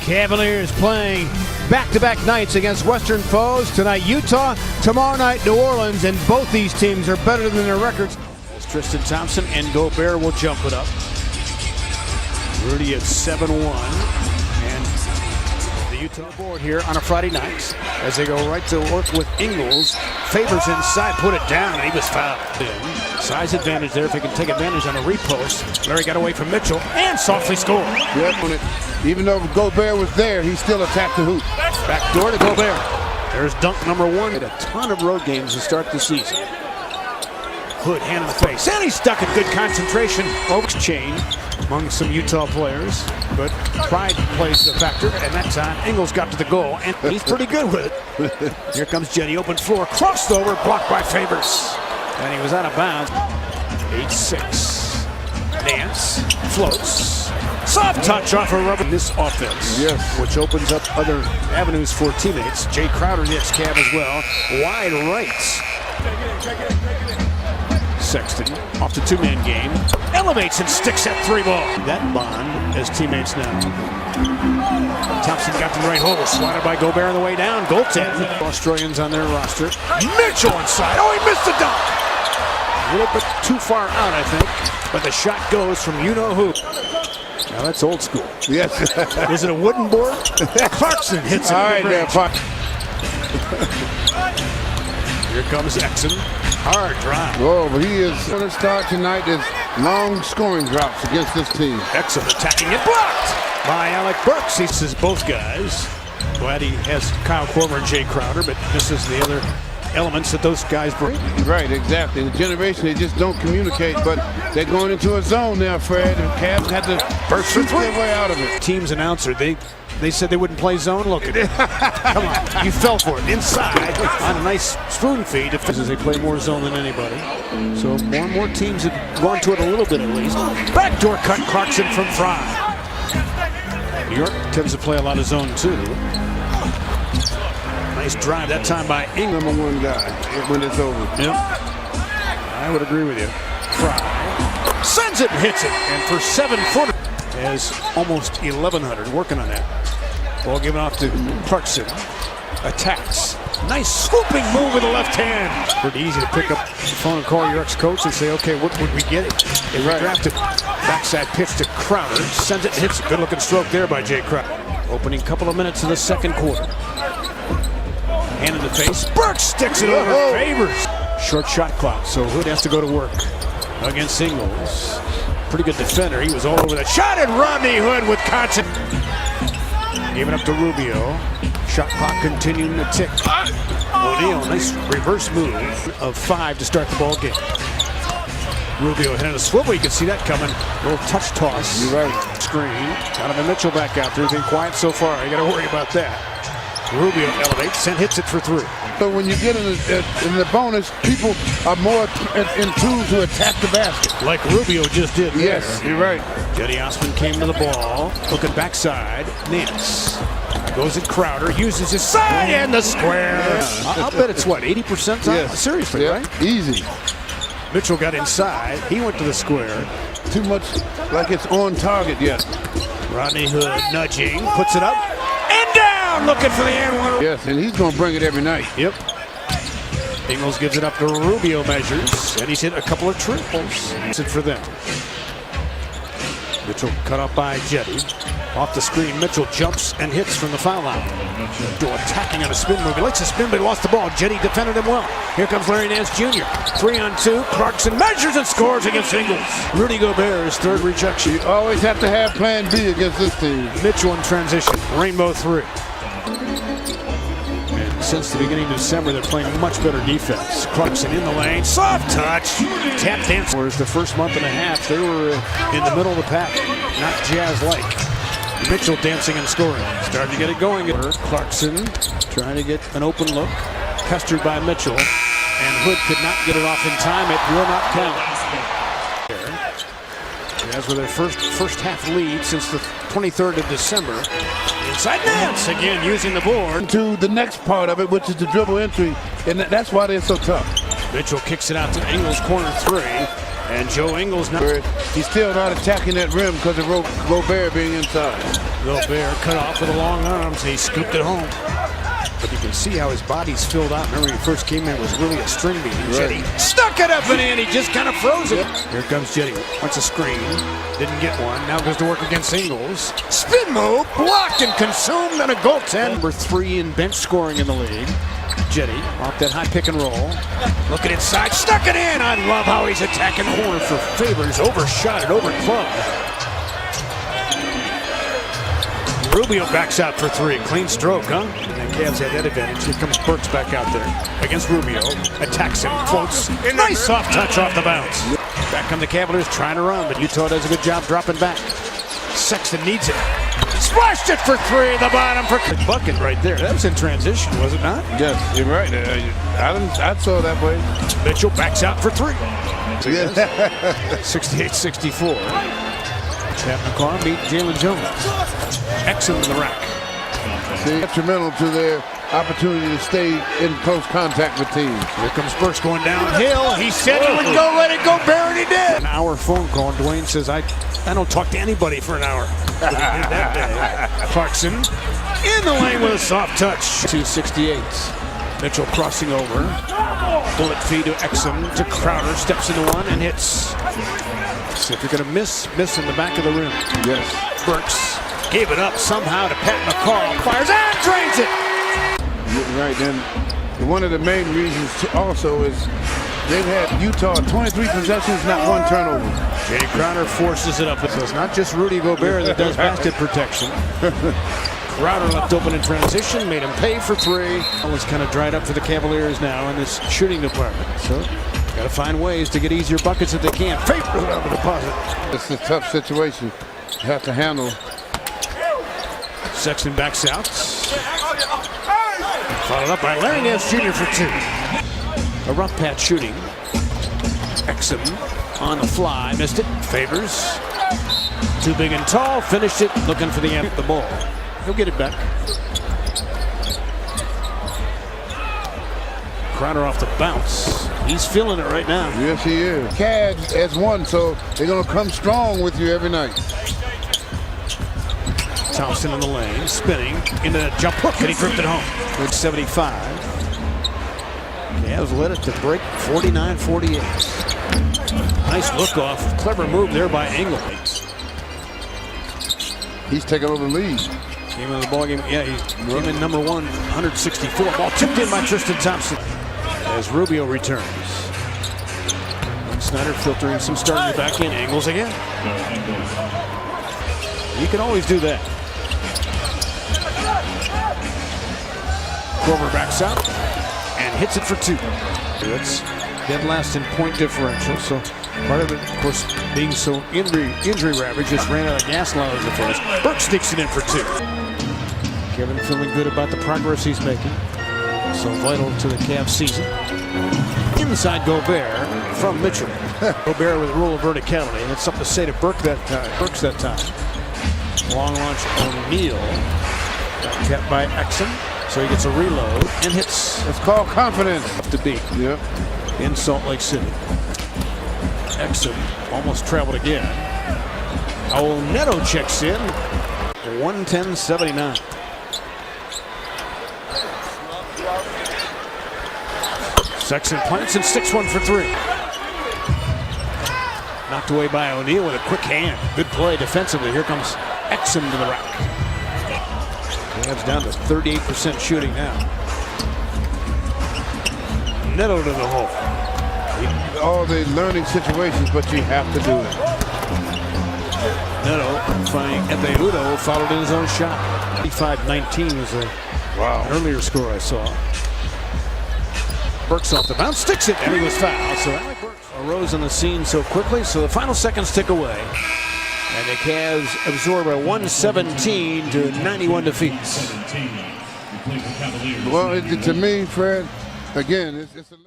Cavaliers playing back-to-back nights against Western foes. Tonight Utah, tomorrow night New Orleans, and both these teams are better than their records. As Tristan Thompson and Gobert will jump it up. Rudy at 7-1, and the Utah board here on a Friday night as they go right to work with Ingles. Favors inside, put it down, and he was fouled. Size advantage there if he can take advantage on a repost. Larry got away from Mitchell and softly scored. Even though Gobert was there, he still attacked the hoop. Back door to Gobert. There's dunk number one. Had a ton of road games to start the season. Hood, hand in the face, and he's stuck in good concentration. Oaks chain among some Utah players, but pride plays the factor, and that time Ingles got to the goal, and he's pretty good with it. Here comes Jetty, open floor, crossed over, blocked by Favors, and he was out of bounds. 8-6. Nance floats. Soft touch off a rubber. This offense, yes, which opens up other avenues for teammates. Jay Crowder, the ex-Cav as well. Wide right. Sexton off the two-man game. Elevates and sticks that three ball. That bond as teammates now. Thompson got the right hole. Swatted by Gobert on the way down. Goaltend. Australians on their roster. Mitchell inside. Oh, he missed the dunk. A little bit too far out, I think. But the shot goes from you-know-who. Now that's old school. Yes. Is it a wooden board? Clarkson hits it. All right, there, Here comes Exum. Hard drive. Oh, but he is going to start tonight as long scoring drops against this team. Exum attacking it, blocked by Alec Burks. He says both guys. Glad he has Kyle Korver and Jay Crowder, but this is the other elements that those guys bring. Right, exactly. The generation, they just don't communicate, but they're going into a zone now, Fred, and Cavs had to burst their way out of it. Team's announcer, they said they wouldn't play zone. Look at it. Come on, you fell for it. Inside on a nice spoon feed. As they play more zone than anybody. So more and more teams have gone to it a little bit at least. Backdoor cut, Clarkson from Fry. New York tends to play a lot of zone too. Nice drive that time by Ingram. Number one guy when it's over. Yep. I would agree with you. Fry sends it and hits it. And for 7-footer has almost 1,100 working on that. Ball given off to Clarkson. Attacks. Nice swooping move with the left hand. Pretty easy to pick up the phone and call your ex-coach and say, okay, what would we get it? They drafted backside pitch to Crowder. Sends it and hits a good looking stroke there by Jay Crowder. Opening couple of minutes in the second quarter. Hand in the face. Burks sticks it over. Favors. Short shot clock, so Hood has to go to work against Ingles. Pretty good defender. He was all over that shot, and Rodney Hood with constant. Gave it up to Rubio. Shot clock continuing to tick. O'Neal, nice reverse move of 5 to start the ball game. Rubio hit a swivel. You can see that coming. A little touch toss. You're right. Screen. Donovan Mitchell back out there. He's been quiet so far. You got to worry about that. Rubio elevates and hits it for 3. But when you get in the bonus, people are more enthused to attack the basket. Like Rubio just did. Yes, there. you're right. Jetty Osman came to the ball. Looking backside. Nance. Goes at Crowder. Uses his side and the square. Yeah. I'll bet it's what, 80% time? Yes. Seriously, yeah. right? Easy. Mitchell got inside. He went to the square. Too much like it's on target yet. Rodney Hood nudging. Puts it up. And down! Looking for the and one. Yes, and he's going to bring it every night. Yep. Ingles gives it up to Rubio measures, and he's hit a couple of triples. It's it for them. Mitchell cut off by Jetty. Off the screen, Mitchell jumps and hits from the foul line. Attacking on a spin move. He likes to spin, but he lost the ball. Jetty defended him well. Here comes Larry Nance Jr. 3-on-2. Clarkson measures and scores against Ingles. Rudy Gobert's third rejection. You always have to have plan B against this team. Mitchell in transition. Rainbow 3. And since the beginning of December, they're playing much better defense. Clarkson in the lane. Soft touch. Tap dance. Whereas the first month and a half, they were in the middle of the pack. Not Jazz-like. Mitchell dancing and scoring. Starting to get it going. Clarkson trying to get an open look. Pestered by Mitchell. And Hood could not get it off in time. It will not count. Jazz with their first half lead since the 23rd of December. Inside Nance again using the board. To the next part of it, which is the dribble entry. And that's why they're so tough. Mitchell kicks it out to Ingles, corner 3. And Joe Ingles now. He's still not attacking that rim because of Gobert being inside. Gobert cut off with the long arms. He scooped it home. But you can see how his body's filled out. Remember, when he first came in, it was really a string beat. Jetty stuck it up and in. He just kind of froze it. Here comes Jetty. Wants a screen. Didn't get one. Now goes to work against Ingles. Spin move. Blocked and consumed on a goaltend. Number 3 in bench scoring in the league. Jetty off that high pick and roll. Looking inside. Stuck it in. I love how he's attacking the corner for Favors. Overshot it. Overclubbed. Rubio backs out for 3. Clean stroke, huh? And the Cavs had that advantage. Here comes Burks back out there against Rubio. Attacks him, floats. Nice soft touch off the bounce. Back come the Cavaliers trying to run, but Utah does a good job dropping back. Sexton needs it. Splashed it for 3. The bottom for bucket right there. That was in transition, was it not? Yes, you're right. I saw that way. Mitchell backs out for 3. 68-64. Pat McCarr beat Jalen Jones. Excellent in the rack. See, detrimental to their opportunity to stay in close contact with teams. Here comes Burks going downhill. He said he would go, let it go, Bear, and he did. An hour phone call, and Dwayne says, I don't talk to anybody for an hour. But he did that day. Clarkson in the lane with a soft touch. 268. Mitchell crossing over. Bullet feed to Exum to Crowder. Steps into one and hits. So if you're going to miss in the back of the rim. Yes. Burks gave it up somehow to Pat McCarr. Fires and drains it. Right, and one of the main reasons also is they've had Utah 23 possessions, not one turnover. Jay Crowder forces it up. So it's not just Rudy Gobert that does basket protection. Crowder left open in transition, made him pay for 3. It's kind of dried up for the Cavaliers now in this shooting department. So got to find ways to get easier buckets if they can. Favors it on the deposit. It's a tough situation you have to handle. Sexton backs out. Followed up by Larry Nance Jr. for 2. A rough patch shooting. Exum on the fly. Missed it. Favors. Too big and tall. Finished it. Looking for the ball. He'll get it back. Crowder off the bounce. He's feeling it right now. Yes, he is. Cavs as one, so they're going to come strong with you every night. Thompson in the lane, spinning into that jump hook, and he drifted home. With 75. Cavs led it to break 49-48. Nice look off. Clever move there by Ingles. He's taking over the lead. Came in the ball game. Yeah, he came in number 1, 164. Ball tipped in by Tristan Thompson as Rubio returns. Snyder filtering some starters back in. Ingles again. You can always do that. Corver backs out and hits it for 2. That's dead last in point differential. So part of it, of course, being so injury ravaged, just ran out of gas mileage at first. Burke sneaks it in for 2. Kevin feeling good about the progress he's making. So vital to the Cavs season. Inside Gobert from Mitchell. Gobert with a rule of verticality, and it's something to say to Burks that time. Long launch O'Neal. Kept by Exum. So he gets a reload and hits. It's called confidence. To beat. Yep. In Salt Lake City. Exum almost traveled again. Neto checks in. 110-79. Sexton plants and sticks one for 3. Knocked away by O'Neal with a quick hand. Good play defensively. Here comes Exum to the rack. Cavs down to 38% shooting now. Neto to the hole. All the learning situations, but you have to do it. Neto finding Ebeudo followed in his own shot. 35-19 was an earlier score I saw. Burks off the bounce, sticks it, and he was fouled. So Alec Burks arose on the scene so quickly, so the final seconds tick away. And the Cavs absorb a 117-91 defeat. Well, to me, Fred, again, it's a